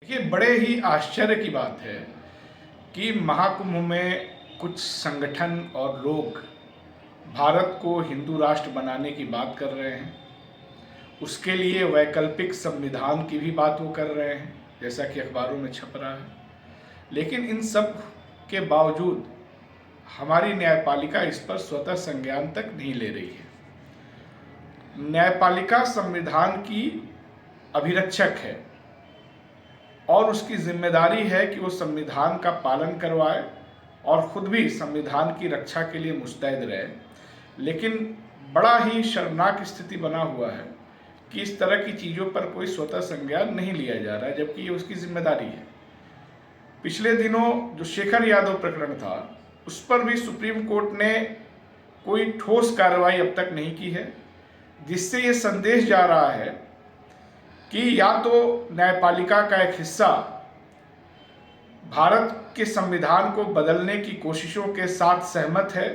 देखिए, बड़े ही आश्चर्य की बात है कि महाकुंभ में कुछ संगठन और लोग भारत को हिंदू राष्ट्र बनाने की बात कर रहे हैं। उसके लिए वैकल्पिक संविधान की भी बात वो कर रहे हैं, जैसा कि अखबारों में छप रहा है। लेकिन इन सब के बावजूद हमारी न्यायपालिका इस पर स्वतः संज्ञान तक नहीं ले रही है। न्यायपालिका संविधान की अभिरक्षक है और उसकी जिम्मेदारी है कि वो संविधान का पालन करवाए और खुद भी संविधान की रक्षा के लिए मुस्तैद रहे। लेकिन बड़ा ही शर्मनाक स्थिति बना हुआ है कि इस तरह की चीज़ों पर कोई स्वतः संज्ञान नहीं लिया जा रहा है, जबकि ये उसकी जिम्मेदारी है। पिछले दिनों जो शेखर यादव प्रकरण था, उस पर भी सुप्रीम कोर्ट ने कोई ठोस कार्रवाई अब तक नहीं की है, जिससे ये संदेश जा रहा है कि या तो न्यायपालिका का एक हिस्सा भारत के संविधान को बदलने की कोशिशों के साथ सहमत है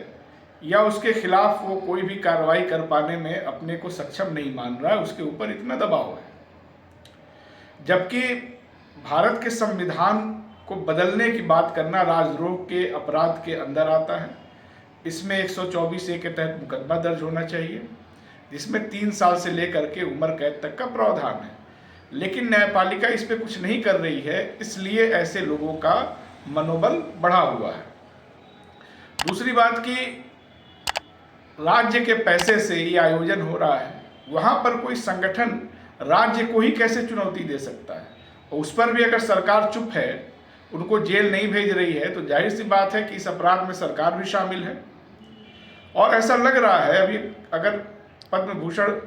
या उसके खिलाफ वो कोई भी कार्रवाई कर पाने में अपने को सक्षम नहीं मान रहा है, उसके ऊपर इतना दबाव है। जबकि भारत के संविधान को बदलने की बात करना राजद्रोह के अपराध के अंदर आता है। इसमें 124A के तहत मुकदमा दर्ज होना चाहिए, जिसमें 3 साल से लेकर के उम्र कैद तक का प्रावधान है। लेकिन न्यायपालिका इस पे कुछ नहीं कर रही है, इसलिए ऐसे लोगों का मनोबल बढ़ा हुआ है। दूसरी बात कि राज्य के पैसे से ये आयोजन हो रहा है, वहाँ पर कोई संगठन राज्य को ही कैसे चुनौती दे सकता है? और उस पर भी अगर सरकार चुप है, उनको जेल नहीं भेज रही है, तो जाहिर सी बात है कि इस अपराध में सरकार भी शामिल है। और ऐसा लग रहा है, अभी अगर पद्म भूषण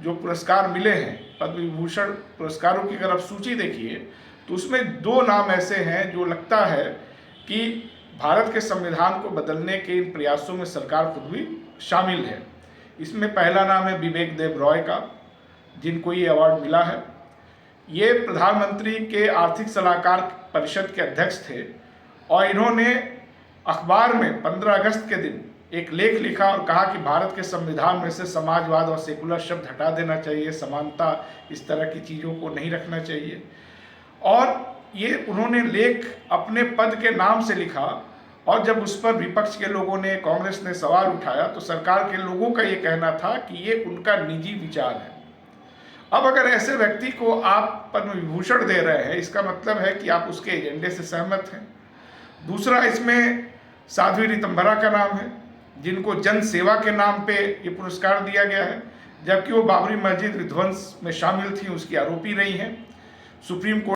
जो पुरस्कार मिले हैं, पद्म विभूषण पुरस्कारों की अगर आप सूची देखिए तो उसमें 2 नाम ऐसे हैं जो लगता है कि भारत के संविधान को बदलने के इन प्रयासों में सरकार खुद भी शामिल है। इसमें पहला नाम है विवेक देब रॉय का, जिनको ये अवार्ड मिला है। ये प्रधानमंत्री के आर्थिक सलाहकार परिषद के अध्यक्ष थे और इन्होंने अखबार में 15 अगस्त के दिन एक लेख लिखा और कहा कि भारत के संविधान में से समाजवाद और सेकुलर शब्द हटा देना चाहिए, समानता इस तरह की चीज़ों को नहीं रखना चाहिए। और ये उन्होंने लेख अपने पद के नाम से लिखा, और जब उस पर विपक्ष के लोगों ने, कांग्रेस ने सवाल उठाया तो सरकार के लोगों का ये कहना था कि ये उनका निजी विचार है। अब अगर ऐसे व्यक्ति को आप पद्म विभूषण दे रहे हैं, इसका मतलब है कि आप उसके एजेंडे से सहमत हैं। दूसरा, इसमें साध्वी रितंभरा का नाम है, जिनको जन सेवा के नाम पे ये पुरस्कार दिया गया है, जबकि वो बाबरी मस्जिद विध्वंस में शामिल थी, उसकी आरोपी रही हैं। Supreme court